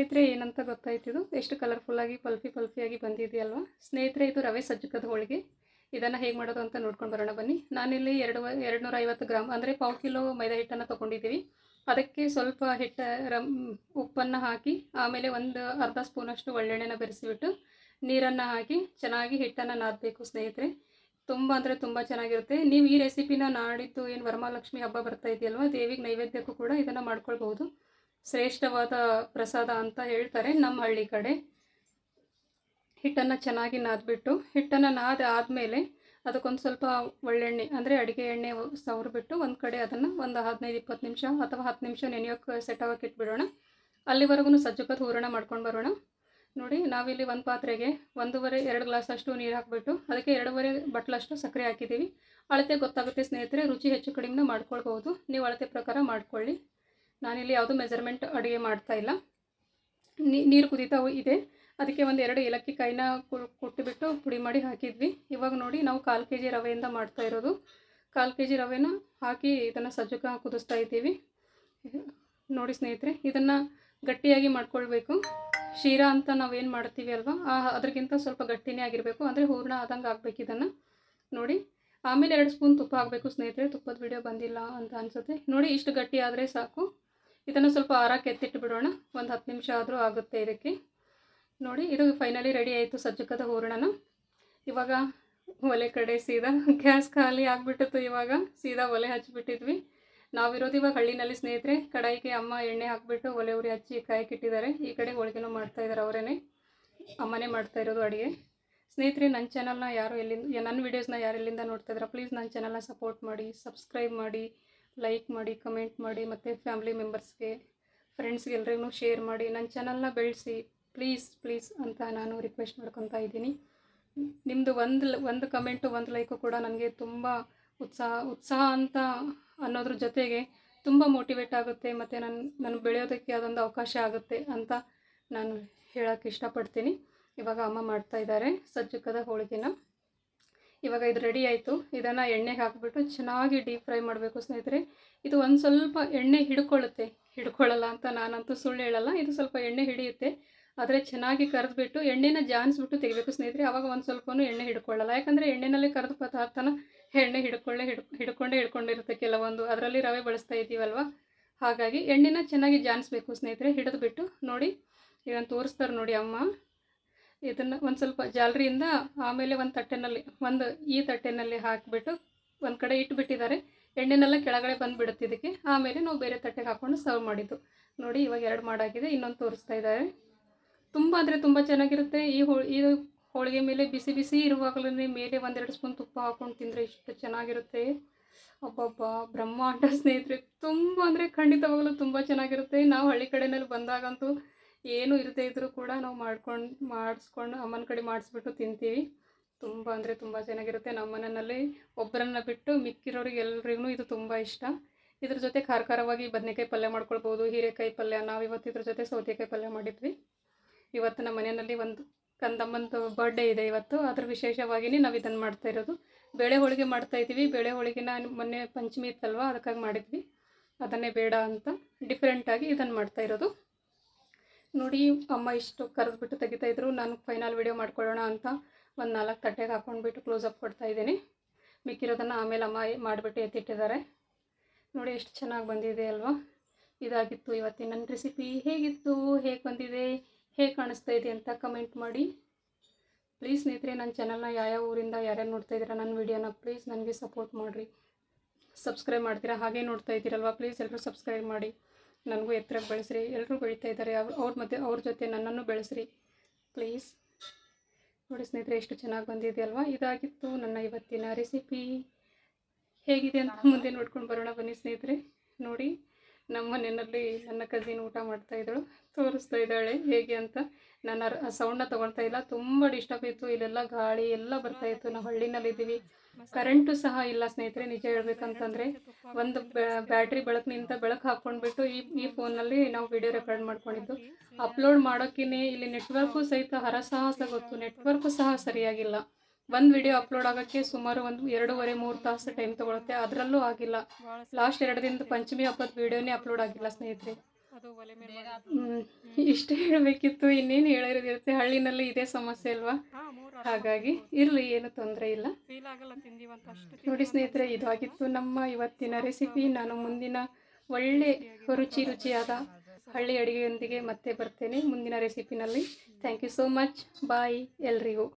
ಸ್ನೇಹಿತರೆ ಏನಂತ ಗೊತ್ತಾಯ್ತಿದು ಎಷ್ಟು ಕಲರ್ಫುಲ್ಲಾಗಿ ಪಲ್ಪಿಯಾಗಿ ಬಂದಿದೆಯಲ್ವಾ ಸ್ನೇಹಿತರೆ. ಇದು ರವೆ ಸಜ್ಜಕದ ಹೋಳಿಗೆ. ಇದನ್ನು ಹೇಗೆ ಮಾಡೋದು ಅಂತ ನೋಡ್ಕೊಂಡು ಬರೋಣ ಬನ್ನಿ. ನಾನಿಲ್ಲಿ 250 ಗ್ರಾಮ್ ಅಂದರೆ ಪಾವು ಕಿಲೋ ಮೈದಾ ಹಿಟ್ಟನ್ನು ತೊಗೊಂಡಿದ್ದೀವಿ. ಅದಕ್ಕೆ ಸ್ವಲ್ಪ ಉಪ್ಪನ್ನು ಹಾಕಿ ಆಮೇಲೆ ಒಂದು ಅರ್ಧ ಸ್ಪೂನಷ್ಟು ಒಳ್ಳೆಣ್ಣೆನ ಬೆರೆಸಿಬಿಟ್ಟು ನೀರನ್ನು ಹಾಕಿ ಚೆನ್ನಾಗಿ ಹಿಟ್ಟನ್ನು ನಾದಬೇಕು ಸ್ನೇಹಿತರೆ. ತುಂಬ ಅಂದರೆ ತುಂಬ ಚೆನ್ನಾಗಿರುತ್ತೆ. ನೀವು ಈ ರೆಸಿಪಿನ ನಾಡಿದ್ದು ಏನು ವರಮಹಾಲಕ್ಷ್ಮಿ ಹಬ್ಬ ಬರ್ತಾ ಇದೆಯಲ್ವ, ದೇವಿಗೆ ನೈವೇದ್ಯಕ್ಕೂ ಕೂಡ ಇದನ್ನು ಮಾಡ್ಕೊಳ್ಬಹುದು. ಶ್ರೇಷ್ಠವಾದ ಪ್ರಸಾದ ಅಂತ ಹೇಳ್ತಾರೆ ನಮ್ಮ ಹಳ್ಳಿ ಕಡೆ. ಹಿಟ್ಟನ್ನು ಚೆನ್ನಾಗಿ ನಾದ್ಬಿಟ್ಟು ಹಿಟ್ಟನ್ನು ಆದಮೇಲೆ ಅದಕ್ಕೊಂದು ಸ್ವಲ್ಪ ಒಳ್ಳೆಣ್ಣೆ ಅಂದರೆ ಅಡುಗೆ ಎಣ್ಣೆ ಸವರ್ಬಿಟ್ಟು ಒಂದು ಕಡೆ ಅದನ್ನು ಒಂದು 15-20 ನಿಮಿಷ ಅಥವಾ 10 ನಿಮಿಷ ನೆನೆಯೋಕ್ಕೆ ಸೆಟ್ ಆಗೋಕ್ಕೆ ಇಟ್ಬಿಡೋಣ. ಅಲ್ಲಿವರೆಗೂ ಸಜ್ಜಕದ ಹೂರಣ ಮಾಡ್ಕೊಂಡು ಬರೋಣ. ನೋಡಿ, ನಾವಿಲ್ಲಿ ಒಂದು ಪಾತ್ರೆಗೆ 1.5-2 ಗ್ಲಾಸ್ ಅಷ್ಟು ನೀರು ಹಾಕಿಬಿಟ್ಟು ಅದಕ್ಕೆ 2.5 ಬಟ್ಲಷ್ಟು ಸಕ್ಕರೆ ಹಾಕಿದ್ದೀವಿ. ಅಳತೆ ಗೊತ್ತಾಗುತ್ತೆ ಸ್ನೇಹಿತರೆ, ರುಚಿ ಹೆಚ್ಚು ಕಡಿಮೆ ಮಾಡ್ಕೊಳ್ಬೋದು. ನೀವು ಅಳತೆ ಪ್ರಕಾರ ಮಾಡ್ಕೊಳ್ಳಿ. ನಾನಿಲ್ಲಿ ಯಾವುದೂ ಮೆಜರ್ಮೆಂಟ್ ಅಡುಗೆ ಮಾಡ್ತಾ ಇಲ್ಲ. ನೀರು ಕುದೀತಾ ಇದೆ. ಅದಕ್ಕೆ 1-2 ಏಲಕ್ಕಿ ಕಾಯಿನ ಕುಟ್ಟಿಬಿಟ್ಟು ಪುಡಿ ಮಾಡಿ ಹಾಕಿದ್ವಿ. ಇವಾಗ ನೋಡಿ, ನಾವು 1/4 kg ರವೆಯಿಂದ ಮಾಡ್ತಾ ಇರೋದು. 1/4 kg ರವೆನ ಹಾಕಿ ಇದನ್ನು ಸಜ್ಜಕ ಕುದಿಸ್ತಾ ಇದ್ದೀವಿ. ನೋಡಿ ಸ್ನೇಹಿತರೆ, ಇದನ್ನು ಗಟ್ಟಿಯಾಗಿ ಮಾಡ್ಕೊಳ್ಬೇಕು. ಶೀರಾ ಅಂತ ನಾವೇನು ಮಾಡ್ತೀವಿ ಅಲ್ವಾ, ಅದಕ್ಕಿಂತ ಸ್ವಲ್ಪ ಗಟ್ಟಿನೇ ಆಗಿರಬೇಕು. ಅಂದರೆ ಹೂರಣ ಆದಂಗೆ ಆಗಬೇಕು ಇದನ್ನು. ನೋಡಿ, ಆಮೇಲೆ 2 ಸ್ಪೂನ್ ತುಪ್ಪ ಹಾಕಬೇಕು ಸ್ನೇಹಿತರೆ. ತುಪ್ಪದ ವಿಡಿಯೋ ಬಂದಿಲ್ಲ ಅಂತ ಅನಿಸುತ್ತೆ. ನೋಡಿ, ಇಷ್ಟು ಗಟ್ಟಿ ಆದರೆ ಸಾಕು. ಇದನ್ನು ಸ್ವಲ್ಪ ಆರಕ್ಕೆ ಎತ್ತಿಟ್ಟು ಬಿಡೋಣ. ಒಂದು 10 ನಿಮಿಷ ಆದರೂ ಆಗುತ್ತೆ ಇದಕ್ಕೆ. ನೋಡಿ, ಇದು ಫೈನಲಿ ರೆಡಿ ಆಯಿತು ಸಜ್ಜಕದ ಹೂರಣನ. ಇವಾಗ ಒಲೆ ಕಡೆ ಸೀದಾ ಗ್ಯಾಸ್ ಖಾಲಿ ಆಗಿಬಿಟ್ಟಿತ್ತು. ಇವಾಗ ಸೀದಾ ಒಲೆ ಹಚ್ಚಿಬಿಟ್ಟಿದ್ವಿ. ನಾವಿರೋದು ಇವಾಗ ಹಳ್ಳಿನಲ್ಲಿ ಸ್ನೇಹಿತರೆ. ಕಡಾಯಿಗೆ ಅಮ್ಮ ಎಣ್ಣೆ ಹಾಕಿಬಿಟ್ಟು ಒಲೆ ಉರಿ ಹಚ್ಚಿ ಕಾಯಕ್ಕಿಟ್ಟಿದ್ದಾರೆ. ಈ ಕಡೆ ಹೋಳಿಗೆನೂ ಮಾಡ್ತಾಯಿದ್ದಾರೆ. ಅವರೇ ಅಮ್ಮನೇ ಮಾಡ್ತಾ ಇರೋದು ಅಡುಗೆ. ಸ್ನೇಹಿತರೆ, ನನ್ನ ಚಾನಲ್ನ ನನ್ನ ವೀಡಿಯೋಸ್ನ ಯಾರು ಎಲ್ಲಿಂದ ನೋಡ್ತಾ ಇದ್ದಾರೆ ಪ್ಲೀಸ್ ನನ್ನ ಚಾನಲ್ನ ಸಪೋರ್ಟ್ ಮಾಡಿ, ಸಬ್ಸ್ಕ್ರೈಬ್ ಮಾಡಿ, ಲೈಕ್ ಮಾಡಿ, ಕಮೆಂಟ್ ಮಾಡಿ, ಮತ್ತು ಫ್ಯಾಮಿಲಿ ಮೆಂಬರ್ಸ್ಗೆ, ಫ್ರೆಂಡ್ಸ್ಗೆ ಎಲ್ರಿಗೂ ಶೇರ್ ಮಾಡಿ. ನನ್ನ ಚಾನಲ್ನ ಬೆಳೆಸಿ ಪ್ಲೀಸ್ ಅಂತ ನಾನು ರಿಕ್ವೆಸ್ಟ್ ಮಾಡ್ಕೊತಾ ಇದ್ದೀನಿ. ನಿಮ್ಮದು ಒಂದು ಕಮೆಂಟು, ಒಂದು ಲೈಕು ಕೂಡ ನನಗೆ ತುಂಬ ಉತ್ಸಾಹ ಅಂತ ಅನ್ನೋದ್ರ ಜೊತೆಗೆ ತುಂಬ ಮೋಟಿವೇಟ್ ಆಗುತ್ತೆ. ಮತ್ತು ನಾನು ಬೆಳೆಯೋದಕ್ಕೆ ಅದೊಂದು ಅವಕಾಶ ಆಗುತ್ತೆ ಅಂತ ನಾನು ಹೇಳೋಕ್ಕೆ ಇಷ್ಟಪಡ್ತೀನಿ. ಇವಾಗ ಅಮ್ಮ ಮಾಡ್ತಾ ಇದ್ದಾರೆ ಸಜ್ಜಕದ ಹೋಳಿಗೆನ. ಇವಾಗ ಇದು ರೆಡಿ ಆಯಿತು. ಇದನ್ನು ಎಣ್ಣೆಗೆ ಹಾಕಿಬಿಟ್ಟು ಚೆನ್ನಾಗಿ ಡೀಪ್ ಫ್ರೈ ಮಾಡಬೇಕು ಸ್ನೇಹಿತರೆ. ಇದು ಒಂದು ಸ್ವಲ್ಪ ಎಣ್ಣೆ ಹಿಡ್ಕೊಳ್ಳಲ್ಲ ಅಂತ ನಾನಂತೂ ಸುಳ್ಳು ಹೇಳಲ್ಲ. ಇದು ಸ್ವಲ್ಪ ಎಣ್ಣೆ ಹಿಡಿಯುತ್ತೆ. ಆದರೆ ಚೆನ್ನಾಗಿ ಕರೆದ್ಬಿಟ್ಟು ಎಣ್ಣೆನ ಜಾನ್ಸ್ಬಿಟ್ಟು ತೆಗಿಬೇಕು ಸ್ನೇಹಿತರೆ. ಆವಾಗ ಒಂದು ಸ್ವಲ್ಪನೂ ಎಣ್ಣೆ ಹಿಡ್ಕೊಳ್ಳಲ್ಲ. ಯಾಕಂದರೆ ಎಣ್ಣೆನಲ್ಲೇ ಕರೆದ ಪದಾರ್ಥನ ಎಣ್ಣೆ ಹಿಡ್ಕೊಂಡಿರುತ್ತೆ ಕೆಲವೊಂದು. ಅದರಲ್ಲಿ ರವೆ ಬಳಸ್ತಾ ಇದ್ದೀವಲ್ವ, ಹಾಗಾಗಿ ಎಣ್ಣೆನ ಚೆನ್ನಾಗಿ ಜಾನ್ಸ್ಬೇಕು ಸ್ನೇಹಿತರೆ. ಹಿಡಿದ್ಬಿಟ್ಟು ನೋಡಿ, ಇದನ್ನು ತೋರಿಸ್ತಾರೆ ನೋಡಿ ಅಮ್ಮ. ಇದನ್ನು ಒಂದು ಸ್ವಲ್ಪ ಜಾಲರಿಯಿಂದ ಆಮೇಲೆ ಈ ತಟ್ಟೆನಲ್ಲಿ ಹಾಕಿಬಿಟ್ಟು ಒಂದು ಕಡೆ ಇಟ್ಬಿಟ್ಟಿದ್ದಾರೆ. ಎಣ್ಣೆನೆಲ್ಲ ಕೆಳಗಡೆ ಬಂದುಬಿಡುತ್ತೆ ಇದಕ್ಕೆ. ಆಮೇಲೆ ನಾವು ಬೇರೆ ತಟ್ಟೆಗೆ ಹಾಕ್ಕೊಂಡು ಸರ್ವ್ ಮಾಡಿದ್ದು. ನೋಡಿ, ಇವಾಗ 2 ಮಾಡಾಗಿದೆ. ಇನ್ನೊಂದು ತೋರಿಸ್ತಾ ಇದ್ದಾರೆ. ತುಂಬ ಅಂದರೆ ತುಂಬ ಚೆನ್ನಾಗಿರುತ್ತೆ. ಈ ಹೋಳಿಗೆ ಮೇಲೆ ಬಿಸಿ ಇರುವಾಗಲೇ ಮೇಲೆ 1-2 ಸ್ಪೂನ್ ತುಪ್ಪ ಹಾಕ್ಕೊಂಡು ತಿಂದರೆ ಇಷ್ಟು ಚೆನ್ನಾಗಿರುತ್ತೆ. ಅಬ್ಬಬ್ಬಾ, ಬ್ರಹ್ಮಾಂಡ ಸ್ನೇಹಿತರೆ. ತುಂಬ ಅಂದರೆ ಖಂಡಿತವಾಗಲೂ ತುಂಬ ಚೆನ್ನಾಗಿರುತ್ತೆ. ನಾವು ಹಳ್ಳಿ ಕಡೆಯಲ್ಲಿ ಬಂದಾಗಂತೂ ಏನೂ ಇರದೇ ಇದ್ದರೂ ಕೂಡ ನಾವು ಮಾಡಿಸ್ಕೊಂಡು ಅಮ್ಮನ ಕಡೆ ಮಾಡಿಸ್ಬಿಟ್ಟು ತಿಂತೀವಿ. ತುಂಬ ಅಂದರೆ ತುಂಬ ಚೆನ್ನಾಗಿರುತ್ತೆ. ನಮ್ಮ ಮನೆಯಲ್ಲಿ ಒಬ್ಬರನ್ನ ಬಿಟ್ಟು ಮಿಕ್ಕಿರೋರಿಗೆ ಎಲ್ರಿಗೂ ಇದು ತುಂಬ ಇಷ್ಟ. ಇದ್ರ ಜೊತೆ ಖಾರವಾಗಿ ಬದನೆಕಾಯಿ ಪಲ್ಯ ಮಾಡ್ಕೊಳ್ಬೋದು, ಹೀರೆಕಾಯಿ ಪಲ್ಯ. ನಾವಿವತ್ತು ಇದ್ರ ಜೊತೆ ಸೌತೆಕಾಯಿ ಪಲ್ಯ ಮಾಡಿದ್ವಿ. ಇವತ್ತು ನಮ್ಮ ಮನೆಯಲ್ಲಿ ಒಂದು ಕಂದಮ್ಮಂದು ಬರ್ಡೇ ಇದೆ ಇವತ್ತು. ಅದ್ರ ವಿಶೇಷವಾಗಿಯೇ ನಾವು ಇದನ್ನು ಮಾಡ್ತಾ ಇರೋದು. ಬೇಳೆ ಹೋಳಿಗೆ ಮಾಡ್ತಾಯಿದ್ದೀವಿ. ಬೇಳೆ ಹೋಳಿಗೆನ ಮೊನ್ನೆ ಪಂಚಮಿ ಇತ್ತಲ್ವ, ಅದಕ್ಕಾಗಿ ಮಾಡಿದ್ವಿ. ಅದನ್ನೇ ಬೇಡ ಅಂತ ಡಿಫ್ರೆಂಟಾಗಿ ಇದನ್ನು ಮಾಡ್ತಾ ಇರೋದು. ನೋಡಿ, ಅಮ್ಮ ಇಷ್ಟು ಕರೆದ್ಬಿಟ್ಟು ತೆಗಿತಾಯಿದ್ರು. ನಾನು ಫೈನಲ್ ವಿಡಿಯೋ ಮಾಡ್ಕೊಳ್ಳೋಣ ಅಂತ ಒಂದು 4 ತಟ್ಟೆಗೆ ಹಾಕ್ಕೊಂಡ್ಬಿಟ್ಟು ಕ್ಲೋಸಪ್ ಕೊಡ್ತಾ ಇದ್ದೀನಿ. ಮಿಕ್ಕಿರೋದನ್ನು ಆಮೇಲೆ ಅಮ್ಮ ಮಾಡಿಬಿಟ್ಟು ಎತ್ತಿಟ್ಟಿದ್ದಾರೆ. ನೋಡಿ, ಎಷ್ಟು ಚೆನ್ನಾಗಿ ಬಂದಿದೆ ಅಲ್ವಾ. ಇದಾಗಿತ್ತು ಇವತ್ತಿನ ನನ್ನ ರೆಸಿಪಿ. ಹೇಗಿತ್ತು, ಹೇಗೆ ಬಂದಿದೆ, ಹೇಗೆ ಕಾಣಿಸ್ತಾ ಇದೆ ಅಂತ ಕಮೆಂಟ್ ಮಾಡಿ ಪ್ಲೀಸ್ ಸ್ನೇಹಿತರೆ. ನನ್ನ ಚಾನಲ್ನ ಯಾವ ಊರಿಂದ ಯಾರ್ಯಾರು ನೋಡ್ತಾ ಇದ್ದೀರಾ ನನ್ನ ವೀಡಿಯೋನ ಪ್ಲೀಸ್ ನನಗೆ ಸಪೋರ್ಟ್ ಮಾಡಿರಿ. ಸಬ್ಸ್ಕ್ರೈಬ್ ಮಾಡ್ತೀರಾ, ಹಾಗೆ ನೋಡ್ತಾ ಇದ್ದೀರಲ್ವ, ಪ್ಲೀಸ್ ಎಲ್ಲರೂ ಸಬ್ಸ್ಕ್ರೈಬ್ ಮಾಡಿ. ನನಗೂ ಎತ್ತರಕ್ಕೆ ಬೆಳೆಸ್ರಿ. ಎಲ್ಲರೂ ಬೆಳೀತಾ ಇದ್ದಾರೆ. ಅವ್ರ ಜೊತೆ ನನ್ನನ್ನು ಬೆಳೆಸ್ರಿ ಪ್ಲೀಸ್. ನೋಡಿ ಸ್ನೇಹಿತರೆ, ಎಷ್ಟು ಚೆನ್ನಾಗಿ ಬಂದಿದೆ ಅಲ್ವಾ. ಇದಾಗಿತ್ತು ನನ್ನ ಇವತ್ತಿನ ರೆಸಿಪಿ. ಹೇಗಿದೆ ಅಂತ ಮುಂದೆ ನೋಡ್ಕೊಂಡು ಬರೋಣ ಬನ್ನಿ ಸ್ನೇಹಿತರೆ. ನೋಡಿ, ನಮ್ಮ ಮನೆಯಲ್ಲಿ ನನ್ನ ಕಸಿನ್ ಊಟ ಮಾಡ್ತಾಯಿದ್ದಳು, ತೋರಿಸ್ತಾ ಇದ್ದಾಳೆ ಹೇಗೆ ಅಂತ. ನಾನು ಆ ಸೌಂಡನ್ನ ತೊಗೊಳ್ತಾ ಇಲ್ಲ, ತುಂಬ ಡಿಸ್ಟರ್ಬ್ ಇತ್ತು. ಇಲ್ಲೆಲ್ಲ ಗಾಳಿ ಎಲ್ಲ ಬರ್ತಾಯಿತ್ತು. ನಾವು ಹಳ್ಳಿನಲ್ಲಿದ್ದೀವಿ. ಕರೆಂಟು ಸಹ ಇಲ್ಲ ಸ್ನೇಹಿತರೆ. ನಿಜ ಹೇಳ್ಬೇಕಂತಂದರೆ ಒಂದು ಬ್ಯಾಟ್ರಿ ಬೆಳಕು ಹಾಕ್ಕೊಂಡ್ಬಿಟ್ಟು ಈ ಫೋನಲ್ಲಿ ನಾವು ವಿಡಿಯೋ ರೆಕಾರ್ಡ್ ಮಾಡ್ಕೊಂಡಿದ್ದು. ಅಪ್ಲೋಡ್ ಮಾಡೋಕ್ಕೇ ಇಲ್ಲಿ ನೆಟ್ವರ್ಕು ಸಹಿತ ಹರಸಾಹಸ ಗೊತ್ತು. ನೆಟ್ವರ್ಕು ಸಹ ಸರಿಯಾಗಿಲ್ಲ. ಒಂದು ವಿಡಿಯೋ ಅಪ್ಲೋಡ್ ಆಗೋಕ್ಕೆ ಸುಮಾರು 2.5-3 ತಾಸು ಟೈಮ್ ತೊಗೊಳುತ್ತೆ. ಅದರಲ್ಲೂ ಆಗಿಲ್ಲ. ಲಾಸ್ಟ್ 2 ದಿನದ ಪಂಚಮಿ ಹಬ್ಬದ ವಿಡಿಯೋನೇ ಅಪ್ಲೋಡ್ ಆಗಿಲ್ಲ ಸ್ನೇಹಿತರೆ. ಅದು ಒಲೆ ಮೇಲೆ ಇಷ್ಟೇ ಹೇಳಬೇಕಿತ್ತು. ಇನ್ನೇನು ಹೇಳೋದಿರುತ್ತೆ. ಹಳ್ಳಿನಲ್ಲಿ ಇದೇ ಸಮಸ್ಯೆ ಅಲ್ವಾ, ಹಾಗಾಗಿ ಇರಲಿ, ಏನು ತೊಂದರೆ ಇಲ್ಲ. ನೋಡಿ ಸ್ನೇಹಿತರೆ, ಇದಾಗಿತ್ತು ನಮ್ಮ ಇವತ್ತಿನ ರೆಸಿಪಿ. ನಾನು ಮುಂದಿನ ಒಳ್ಳೆ ರುಚಿಯಾದ ಹಳ್ಳಿ ಅಡುಗೆಯೊಂದಿಗೆ ಮತ್ತೆ ಬರ್ತೇನೆ ಮುಂದಿನ ರೆಸಿಪಿನಲ್ಲಿ. Thank you so much. Bye ಎಲ್ರಿಗೂ.